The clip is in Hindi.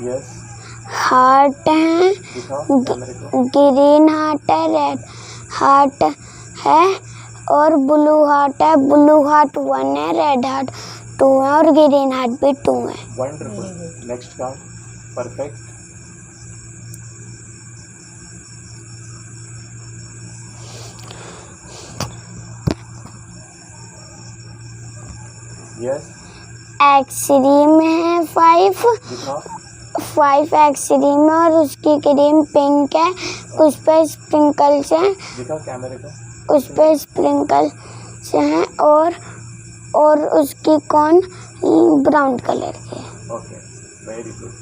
यस। हार्ट है, ग्रीन हार्ट है, रेड हार्ट है और ब्लू हार्ट है। ब्लू हार्ट 1 है, रेड हार्ट 2 है और ग्रीन हार्ट भी 2 है। Wonderful. Next card. Perfect. Yes. Extreme है 5। दिखाओ। 5 एक्सट्रीम है और उसकी क्रीम पिंक है। उस पे स्प्रिंकल्स हैं। दिखाओ कैमरे को। उस पे स्प्रिंकल्स हैं और उसकी कॉर्न ब्राउन कलर की है। Okay, very good.